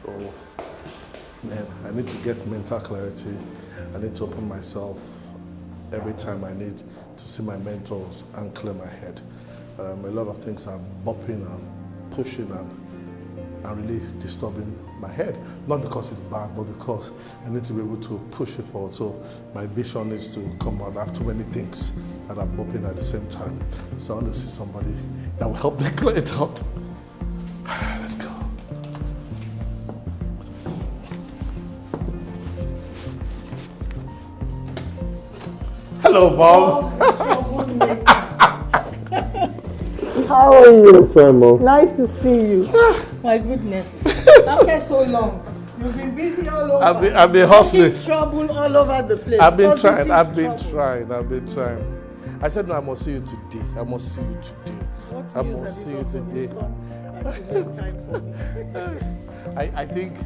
oh man, I need to get mental clarity. I need to open myself every time I need to see my mentors and clear my head. A lot of things are bopping and pushing and really disturbing my head. Not because it's bad, but because I need to be able to push it forward. So my vision needs to come out. I have too many things that are bopping at the same time. So I want to see somebody that will help me clear it out. Let's go. Hello, Bob. How are you? Fine, nice to see you. My goodness. After so long. You've been busy all over. I've been hustling. Trouble all over the place. I've been trying. I've been trying. I said, no, I must see you today. I must see you today. What I must see you today. I think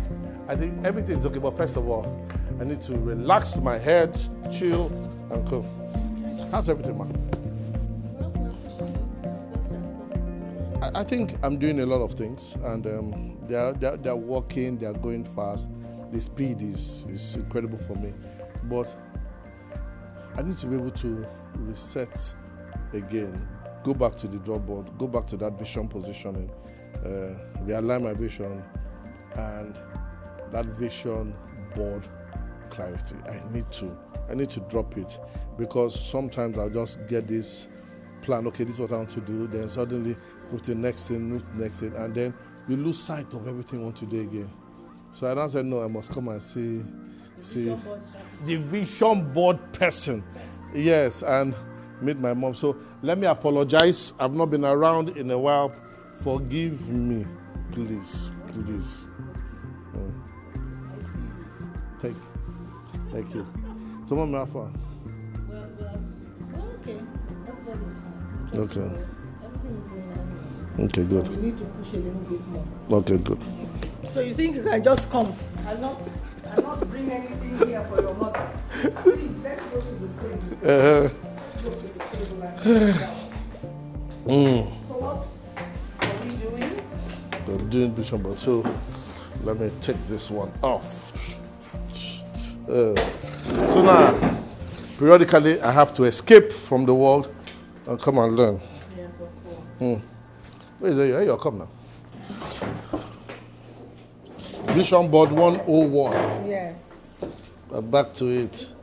everything's okay, but first of all, I need to relax my head, chill, and come. How's everything, man? I think I'm doing a lot of things, and they're working, they're going fast. The speed is incredible for me, but I need to be able to reset again, go back to the drawing board, go back to that vision positioning, realign my vision, and that vision board clarity. I need to drop it, because sometimes I'll just get this plan, okay, this is what I want to do, then suddenly move to the next thing, and then you lose sight of everything you want to do again. So I now said, no, I must come and see the vision board person. Yes, and meet my mom. So let me apologize. I've not been around in a while. Forgive me, please, do this. Thank you. So, Mom, how far? Okay. Everybody's fine. Okay. Everything is going on. Okay, good. We need to push a little bit more. Okay, good. So you think you can just come and not bring anything here for your mother? Please, let's go to the table. Let's go to the table and sit down. So what are we doing? We're doing vision board. So let me take this one off. So now, periodically, I have to escape from the world and come and learn. Yes, of course. Where is it? Here you come now. Vision board 101. Yes. Back to it.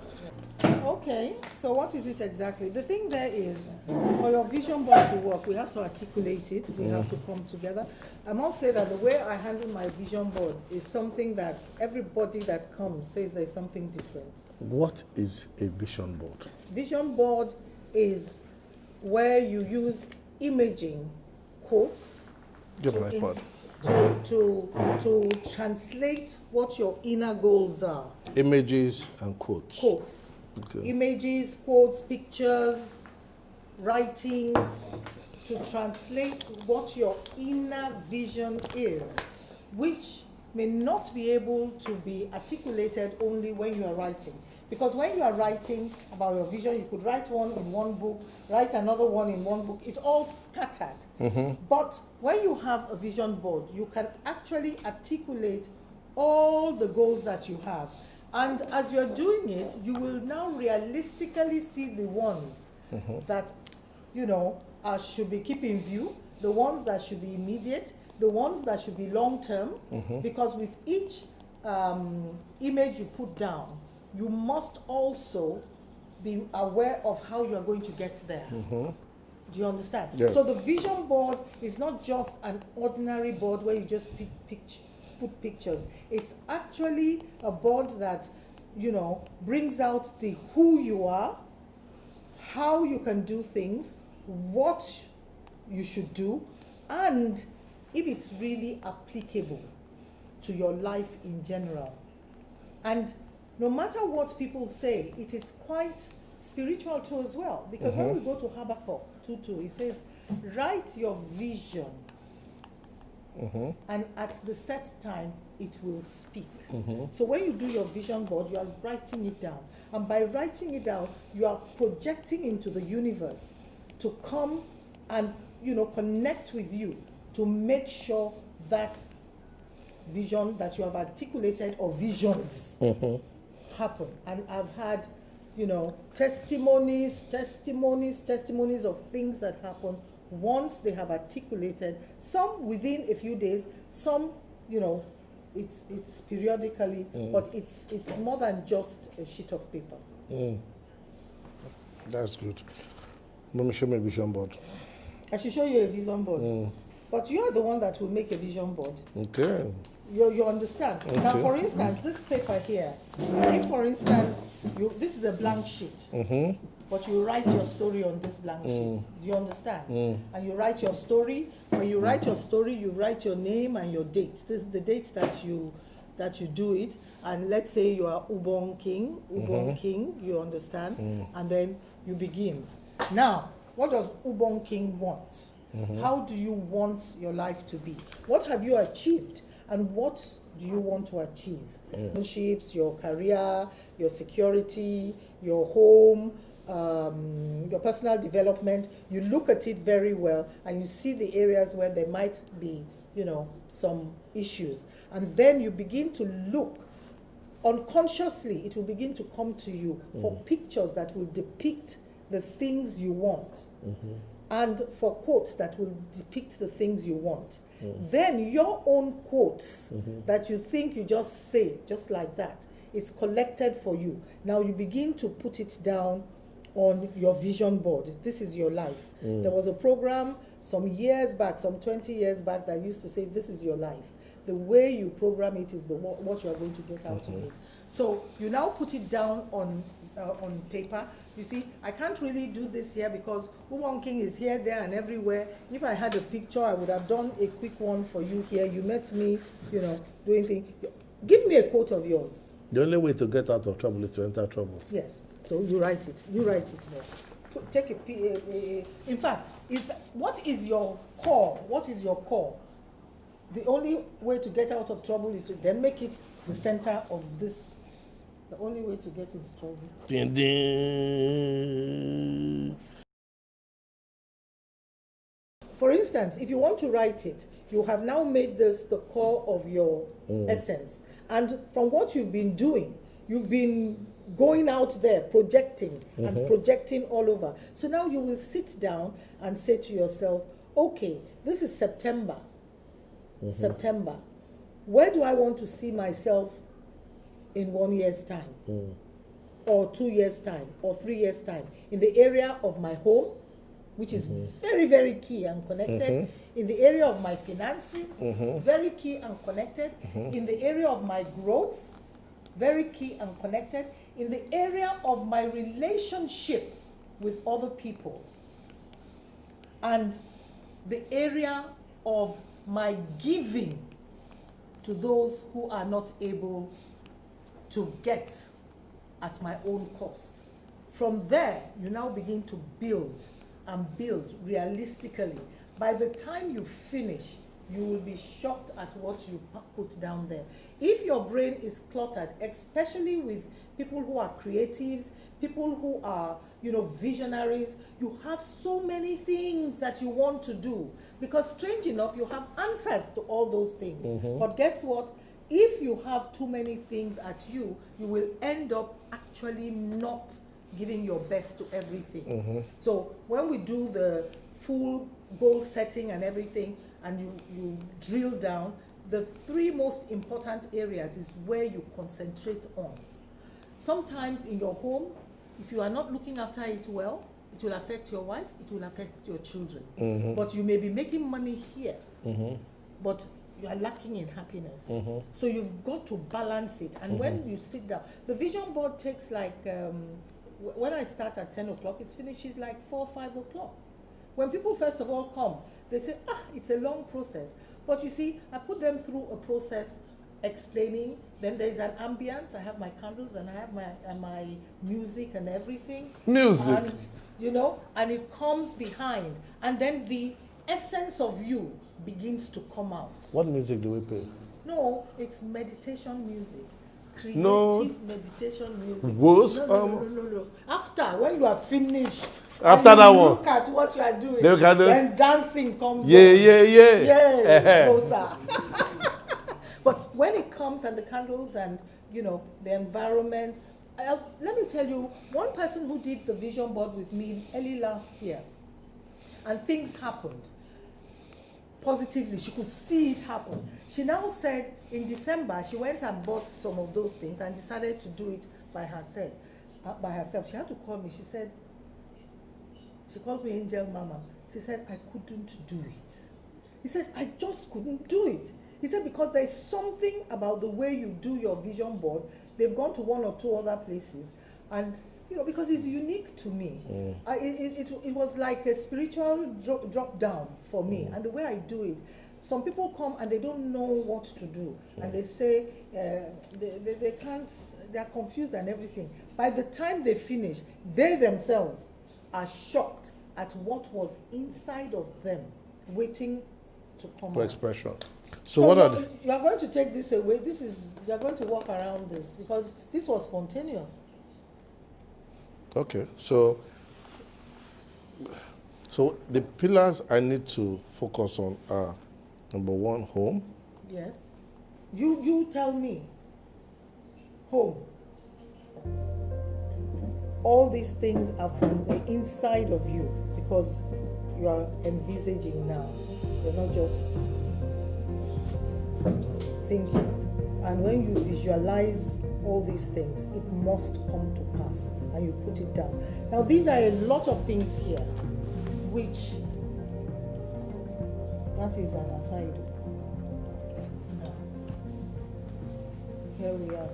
Okay, so what is it exactly? The thing there is, for your vision board to work, we have to articulate it, we have to come together. I must say that the way I handle my vision board is something that everybody that comes says there's something different. What is a vision board? Vision board is where you use imaging quotes to translate what your inner goals are. Images and quotes. Quotes. Okay. Images, quotes, pictures, writings, to translate what your inner vision is, which may not be able to be articulated only when you are writing. Because when you are writing about your vision, you could write one in one book, write another one in one book. It's all scattered. But when you have a vision board, you can actually articulate all the goals that you have. And as you're doing it, you will now realistically see the ones that, should be kept in view, the ones that should be immediate, the ones that should be long-term, because with each image you put down, you must also be aware of how you're going to get there. Do you understand? Yeah. So the vision board is not just an ordinary board where you just put pictures. It's actually a board that, brings out the who you are, how you can do things, what you should do, and if it's really applicable to your life in general. And no matter what people say, it is quite spiritual too as well. Because when we go to Habakkuk 2:2, it says, write your vision, and at the set time, it will speak. So when you do your vision board, you are writing it down. And by writing it down, you are projecting into the universe to come and, connect with you to make sure that vision that you have articulated or visions happen. And I've had, you know, testimonies of things that happen once they have articulated, some within a few days, some, you know, it's periodically, but it's more than just a sheet of paper. That's good. Let me show me a vision board. I should show you a vision board. But you are the one that will make a vision board. Okay. You understand? Okay. Now, for instance, this paper here, if, for instance, this is a blank sheet, but you write your story on this blank sheet. Do you understand? And you write your story. When you write your story, you write your name and your date. This is the date that you do it. And let's say you are UBONG King, you understand? And then you begin. Now, what does UBONG King want? How do you want your life to be? What have you achieved? And what do you want to achieve? Relationships, your career, your security, your home, your personal development. You look at it very well and you see the areas where there might be, you know, some issues. And then you begin to look unconsciously, it will begin to come to you for pictures that will depict the things you want. And for quotes that will depict the things you want. Then your own quotes that you think you just say, just like that, is collected for you. Now you begin to put it down on your vision board. This is your life. There was a program some years back, some 20 years back, that used to say, this is your life. The way you program it is what you are going to get out of it. So you now put it down on paper. You see, I can't really do this here because UBONG King is here, there, and everywhere. If I had a picture, I would have done a quick one for you here. You met me, you know, doing things. Give me a quote of yours. The only way to get out of trouble is to enter trouble. Yes. So you write it. You write it there. Take a in fact, what is your core? What is your core? The only way to get out of trouble is to then make it the center of this. The only way to get into trouble. Ding, ding. For instance, if you want to write it, you have now made this the core of your essence. And from what you've been doing, you've been going out there, projecting and projecting all over. So now you will sit down and say to yourself, okay, this is September. September. Where do I want to see myself in 1 year's time? Or 2 years' time? Or 3 years' time? In the area of my home, which is very, very key and connected. In the area of my finances, very key and connected. In the area of my growth, very key and connected. In the area of my relationship with other people. And the area of my giving to those who are not able to get at my own cost. From there, you now begin to build and build realistically. By the time you finish, you will be shocked at what you put down there. If your brain is cluttered, especially with people who are creatives, people who are, you know, visionaries, you have so many things that you want to do. Because strange enough, you have answers to all those things. But guess what? If you have too many things at you, you will end up actually not giving your best to everything. So when we do the full goal setting and everything, and you drill down, the 3 most important areas is where you concentrate on. Sometimes in your home, if you are not looking after it well, it will affect your wife, it will affect your children. But you may be making money here, but you are lacking in happiness. So you've got to balance it. And when you sit down, the vision board takes like, when I start at 10 o'clock, it finishes like 4 or 5 o'clock. When people first of all come, they say, it's a long process. But you see, I put them through a process explaining, then there's an ambience, I have my candles and I have my music and everything. Music. And, you know, and it comes behind. And then the essence of you begins to come out. What music do we play? No, it's meditation music. Creative meditation music. No. After, when you are finished, after that one, look at what you are doing. Then dancing comes. Yeah. Closer. But when it comes and the candles and, you know, the environment, let me tell you, one person who did the vision board with me early last year, and things happened positively. She could see it happen. She now said in December, she went and bought some of those things and decided to do it by herself. She had to call me. She said, she calls me Angel Mama. She said, I couldn't do it. He said, I just couldn't do it. He said, because there's something about the way you do your vision board. They've gone to one or two other places, and you know, because it's unique to me. It was like a spiritual drop down for me, and the way I do it. Some people come and they don't know what to do, and they say they can't, they're confused and everything. By the time they finish, they themselves are shocked at what was inside of them waiting to come for out. expression. So what are the... You are going to take this away. You are going to walk around this because this was spontaneous. Okay, so the pillars I need to focus on are, number one, home. Yes. You tell me. Home. All these things are from the inside of you because you are envisaging now. You're not just thinking. And when you visualize all these things, it must come to pass, and you put it down. Now, these are a lot of things here, which, that is an aside. Here we are.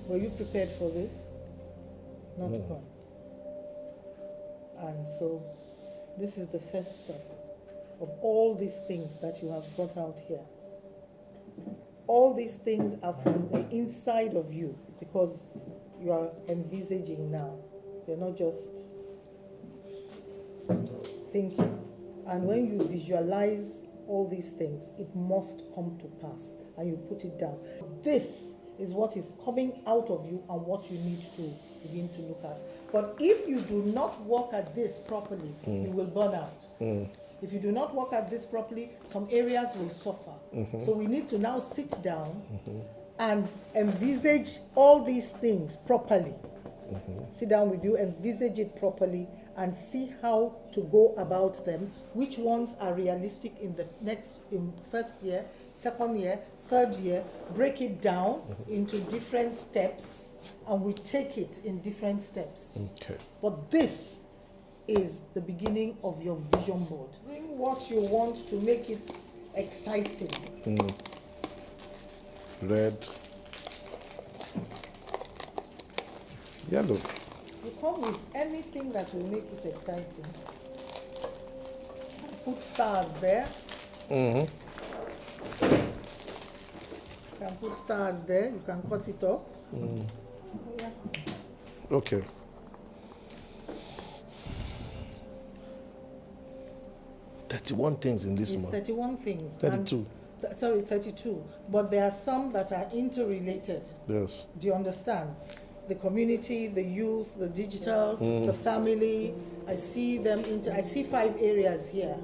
Were you prepared for this? Not quite. And so, this is the first step of all these things that you have brought out here. All these things are from the inside of you because you are envisaging now. You're not just thinking. And when you visualize all these things, it must come to pass, and you put it down. This is what is coming out of you and what you need to begin to look at. But if you do not work at this properly, you will burn out. If you do not work at this properly, some areas will suffer. So we need to now sit down and envisage all these things properly. Sit down with you, envisage it properly, and see how to go about them. Which ones are realistic in the first year, second year, third year. Break it down into different steps, and we take it in different steps. Okay. But this is the beginning of your vision board. Bring what you want to make it exciting. Red. Yellow. You come with anything that will make it exciting. Put stars there. You can put stars there. You can cut it up. Yeah. Okay. One things in this month. 31 things. 32. Sorry, 32. But there are some that are interrelated. Yes. Do you understand? The community, the youth, the digital, the family. I see them. I see 5 areas here.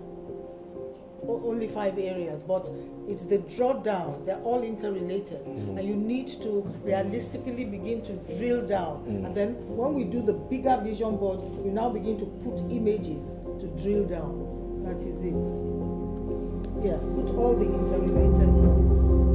Only 5 areas, but it's the drawdown. They're all interrelated, and you need to realistically begin to drill down. And then when we do the bigger vision board, we now begin to put images to drill down. That is it. Yeah, put all the interrelated ones.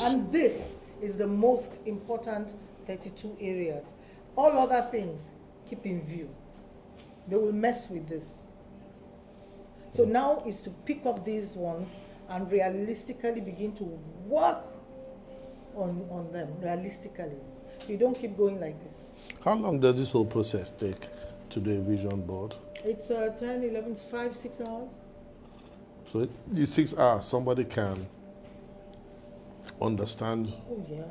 And this is the most important 32 areas. All other things keep in view. They will mess with this. So now is to pick up these ones and realistically begin to work on them, realistically. So you don't keep going like this. How long does this whole process take to do a vision board? It's 10, 11, 5, 6 hours. So in 6 hours, somebody can understand Oh, yeah.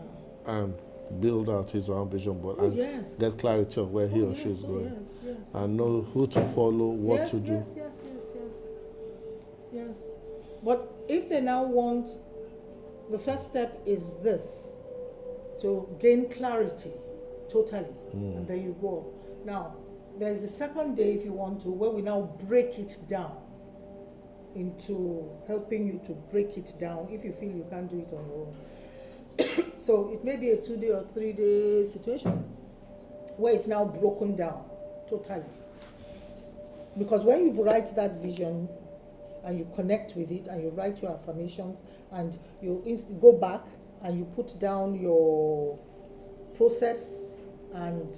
and build out his own vision board and yes. get clarity of where he or she is going, and know who to follow, what to do. Yes. But if they now want, the first step is this, to gain clarity totally, and there you go. Now, there's the second day, if you want to, where we now break it down into helping you to break it down if you feel you can't do it on your own. So it may be a 2-day or 3-day situation where it's now broken down totally. Because when you write that vision and you connect with it and you write your affirmations and you go back and you put down your process and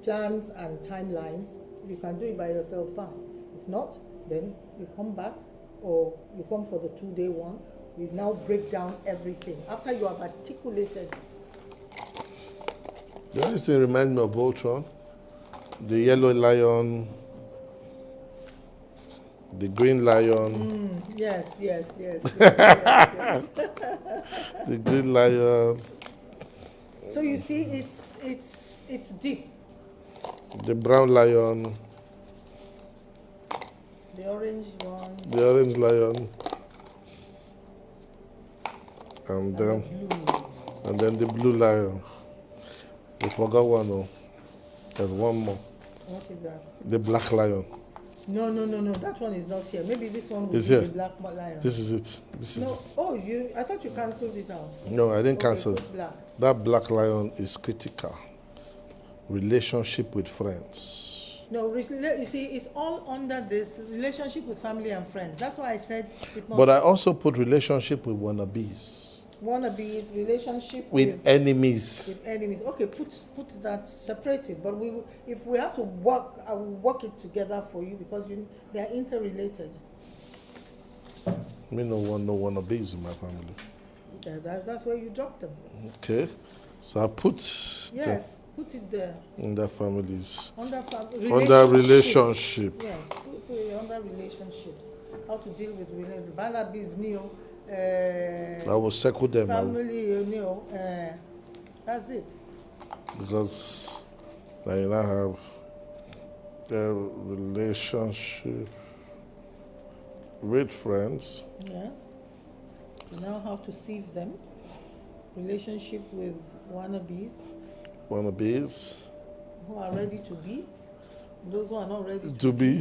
plans and timelines, you can do it by yourself, fine. If not, then you come back or you come for the 2-day one. We now break down everything after you have articulated it. The only thing reminds me of Voltron, the yellow lion, the green lion. Yes. The green lion. So you see, it's deep. The brown lion. The orange one. The orange lion. And then the blue lion. We forgot one. Oh. There's one more. What is that? The black lion. No. That one is not here. Maybe this one will be here. the black lion. This is it. This is no. it. Oh, I thought you cancelled it out. No, I didn't cancel it. Black. That black lion is critical. Relationship with friends. No, you see, it's all under this relationship with family and friends. That's why I said it must. But I also put relationship with wannabes. Wannabes, relationship with enemies. With enemies. Okay, put that, separate it. But if we have to work, I will work it together for you because they are interrelated. Me no wannabes in my family. Yeah, that's where you drop them. Okay, so I put. Yes. Put it there. Under families. Under relationship. Yes, put it under relationships. How to deal with wannabes, I will circle them. Family, that's it. Because now you now have the relationship with friends. Yes. You now have to sieve them. Relationship with wannabes. Wannabes. Who are ready to be. Those who are not ready to be.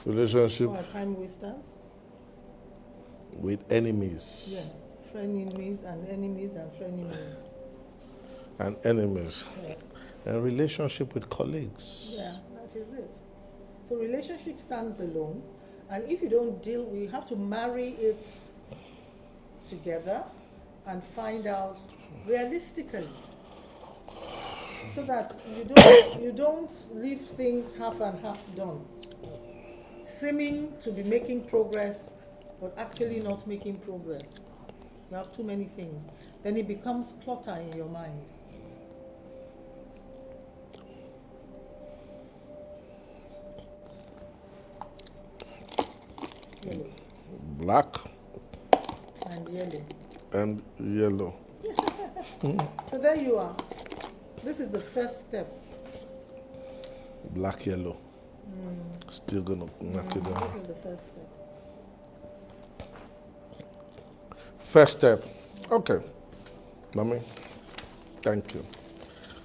Relationship. Who are time wasters. With enemies. Yes. Frenemies and enemies and frenemies. And enemies. Yes. And relationship with colleagues. Yeah, that is it. So relationship stands alone. And if you don't deal, we have to marry it together and find out realistically. So that you don't leave things half and half done. Seeming to be making progress, but actually not making progress. You have too many things. Then it becomes clutter in your mind. Yellow. Black. And yellow. And yellow. So there you are. This is the first step. Black, yellow. Still gonna knock it down. This is the first step. First step. Okay. Mommy, thank you.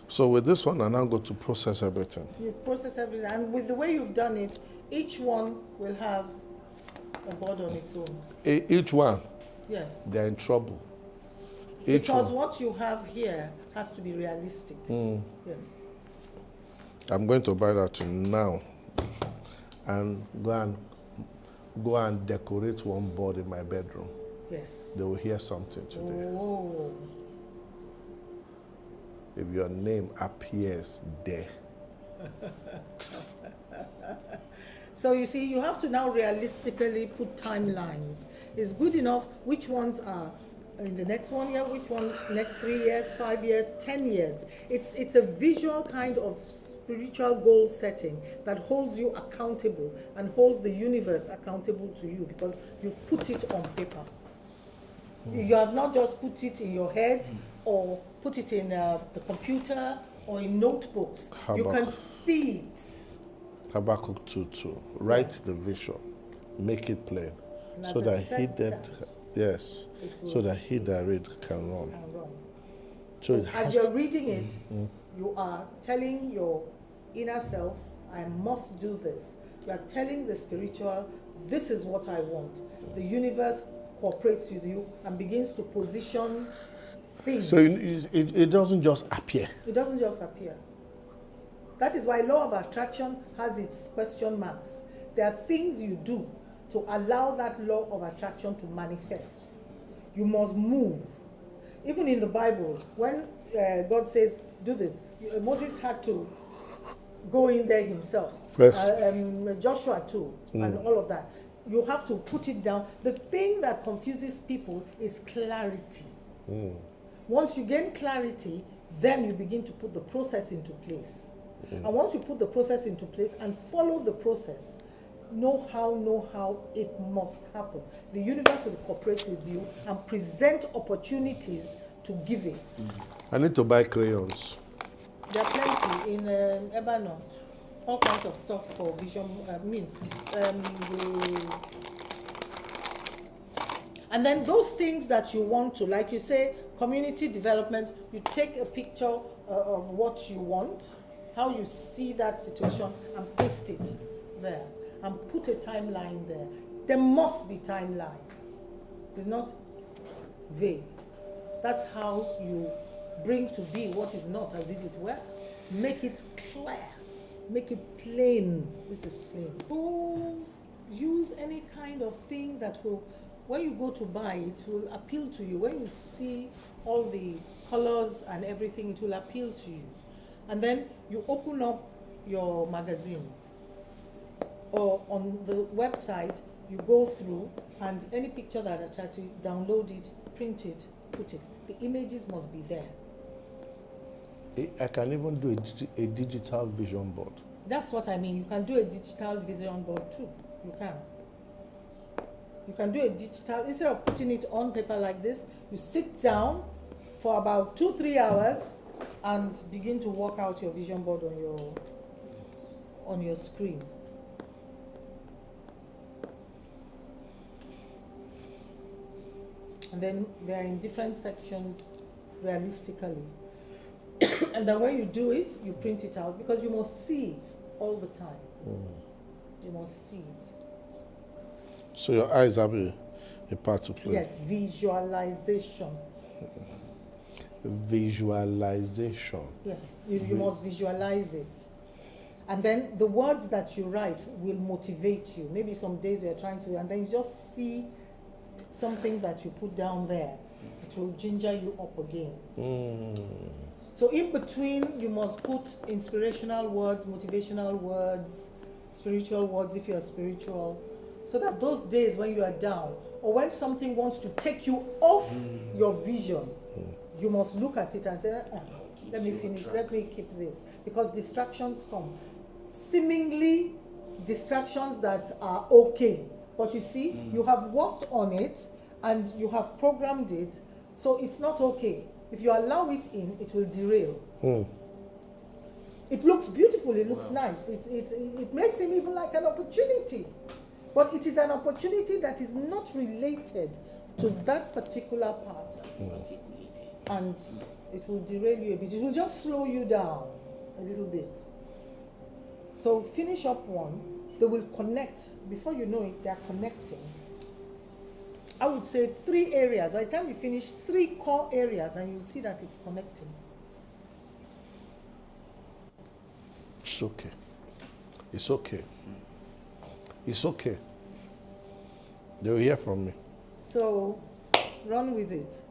So with this one, I now go to process everything. You've processed everything. And with the way you've done it, each one will have a board on its own. Each one? Yes. They're in trouble. Because what you have here has to be realistic. Yes. I'm going to buy that now and go and decorate one board in my bedroom. Yes. They will hear something today. Oh. If your name appears there. So you see, you have to now realistically put timelines. It's good enough which ones are in the next 1 year, which one, next 3 years, 5 years, 10 years. It's a visual kind of spiritual goal setting that holds you accountable and holds the universe accountable to you because you've put it on paper. You have not just put it in your head or put it in the computer or in notebooks. You can see it. Habakkuk 2:2. Write the vision, make it plain, so that he that so that he that read can run. So as you're reading it, you are telling your inner self, I must do this. You are telling the spiritual, this is what I want. The universe cooperates with you and begins to position things. So it doesn't just appear. It doesn't just appear. That is why law of attraction has its question marks. There are things you do to allow that law of attraction to manifest. You must move. Even in the Bible, when God says, do this, Moses had to go in there himself. Joshua too, and all of that. You have to put it down. The thing that confuses people is clarity. Once you gain clarity, then you begin to put the process into place. And once you put the process into place and follow the process, know how it must happen. The universe will cooperate with you and present opportunities to give it. I need to buy crayons. There are plenty in Ebano. All kinds of stuff for vision. And then those things that you want to, like you say, community development, you take a picture of what you want, how you see that situation, and paste it there, and put a timeline there. There must be timelines. It's not vague. That's how you bring to be what is not as if it were. Make it clear. Make it plain. This is plain. Oh, use any kind of thing that will, when you go to buy, it will appeal to you. When you see all the colors and everything, it will appeal to you. And then you open up your magazines. Or on the website, you go through, and any picture that attracts you, download it, print it, put it. The images must be there. I can even do a digital vision board. That's what I mean. You can do a digital vision board too. You can. You can do a digital, instead of putting it on paper like this, you sit down for about 2-3 hours and begin to work out your vision board on your screen. And then they are in different sections realistically. And then when you do it, you print it out because you must see it all the time. You must see it. So your eyes have a part to play. Yes, visualization. Visualization. Yes, you must visualize it. And then the words that you write will motivate you. Maybe some days you're trying to, and then you just see something that you put down there. It will ginger you up again. So in between, you must put inspirational words, motivational words, spiritual words if you are spiritual, so that those days when you are down, or when something wants to take you off your vision, you must look at it and say, let me finish, let me keep this. Because distractions come. Seemingly distractions that are okay. But you see, you have worked on it and you have programmed it, so it's not okay. If you allow it in, it will derail. It looks beautiful, it looks nice. It may seem even like an opportunity, but it is an opportunity that is not related to that particular part. And it will derail you a bit. It will just slow you down a little bit. So finish up one, they will connect. Before you know it, they are connecting. I would say 3 areas. By the time you finish, 3 core areas, and you'll see that it's connecting. It's okay. It's okay. It's okay. They will hear from me. So run with it.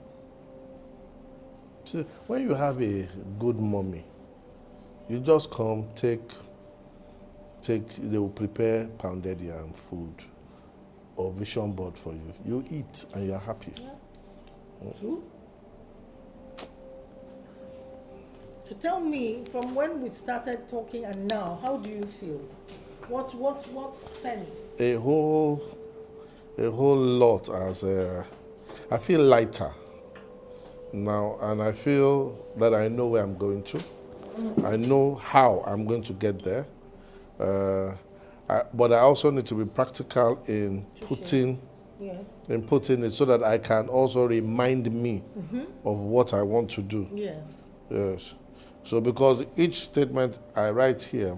See, when you have a good mommy, you just come, they will prepare pounded yam food or vision board for you. You eat and you're happy. Yeah. True? So tell me, from when we started talking and now, how do you feel? What sense? A whole lot as I feel lighter now, and I feel that I know where I'm going to. I know how I'm going to get there. But I also need to be practical in putting it so that I can also remind me of what I want to do. Yes. Yes. So because each statement I write here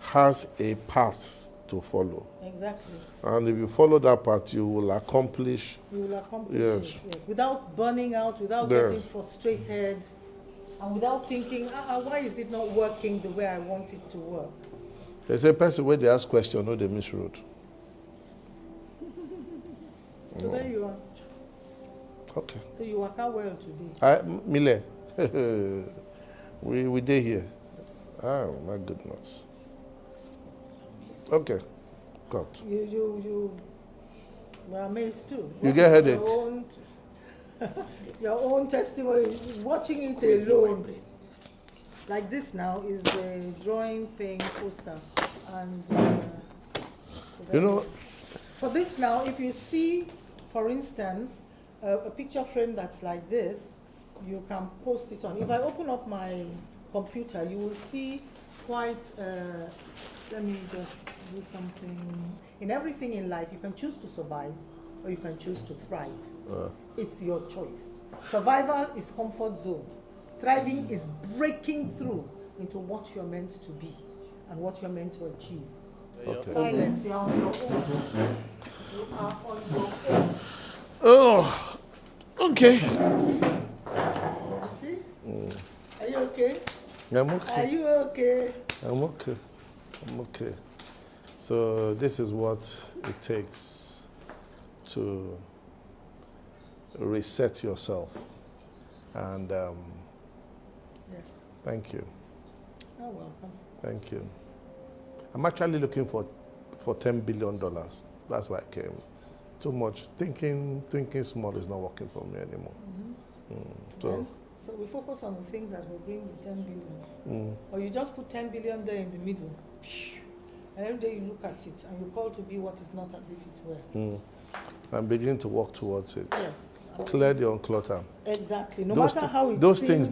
has a path to follow. Exactly. And if you follow that path, you will accomplish. You will accomplish yes. Yes. Without burning out, without getting frustrated, and without thinking, why is it not working the way I want it to work? There's a person where they ask questions, no, they miss road. So there you are. Okay. So you work out well today. Mile, we did here. Oh my goodness. Okay. Cut. You were amazed too. You get headache. Your own testimony, watching it alone. Like this now is the drawing thing poster, and so for this now, if you see, for instance, a picture frame that's like this, you can post it on. If I open up my computer, you will see quite. Let me just do something. In everything in life, you can choose to survive, or you can choose to thrive. It's your choice. Survival is comfort zone. Thriving is breaking through into what you're meant to be and what you're meant to achieve. Okay. Silence, you're on your own. You are on your own. Oh, okay. You see? Are you okay? I'm okay. Are you okay? I'm okay. I'm okay. So this is what it takes to reset yourself. And Yes. thank you. You're welcome. Thank you. I'm actually looking for $10 billion. That's why I came. Too much thinking small is not working for me anymore. So we focus on the things that will bring the 10 billion. Or you just put 10 billion there in the middle. And every day you look at it and you call to be what is not as if it were. I'm beginning to work towards it. Yes. Clear the unclutter. Exactly. No matter how it those seems,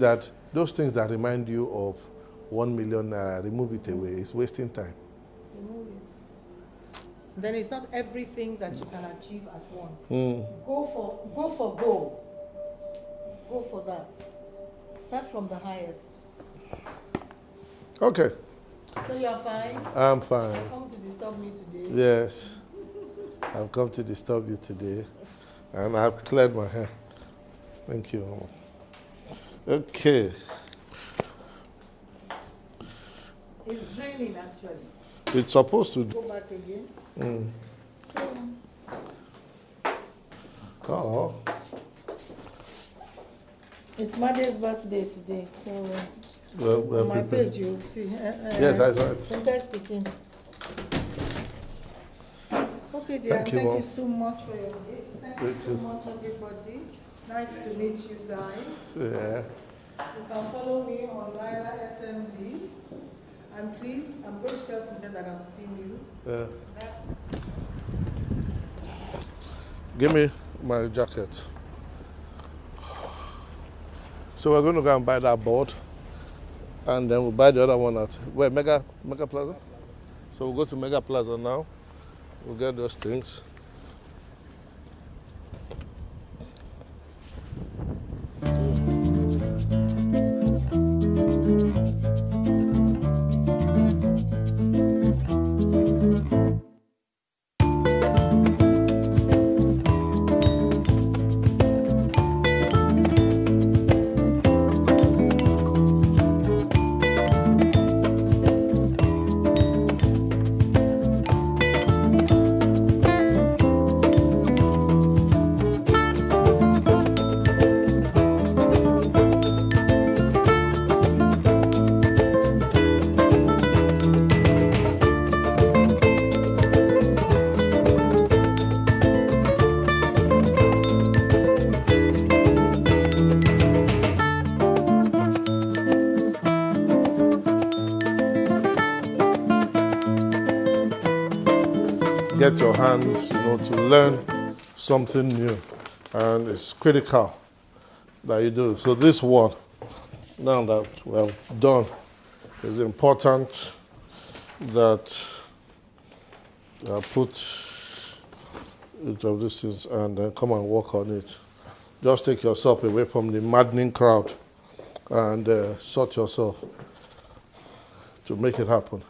things that remind you of 1 million naira, remove it away. It's wasting time. remove it. Then it's not everything that you can achieve at once. Go for goal. Go for that. Start from the highest. Okay. So you are fine? I'm fine. You come to disturb me today? Yes. I've come to disturb you today. And I've cleared my hair. Thank you. Okay. It's draining actually. It's supposed to. Go back again. Oh. It's Made's birthday today, so Well, on my page you'll see. Yes, I saw it. Sometimes speaking. Okay, dear. Thank you so much for your gift. Thank you so much, everybody. Nice to meet you guys. Yeah. You can follow me on Lila SMD. And please, I'm going to tell Funke that I've seen you. Yeah. That's Give me my jacket. So we're going to go and buy that board. And then we'll buy the other one at where? Mega Plaza? So we'll go to Mega Plaza now. We'll get those things. get your hands, to learn something new. And it's critical that you do. So this one, now that we're done, it's important that I put it of these things and then come and work on it. Just take yourself away from the maddening crowd and sort yourself to make it happen.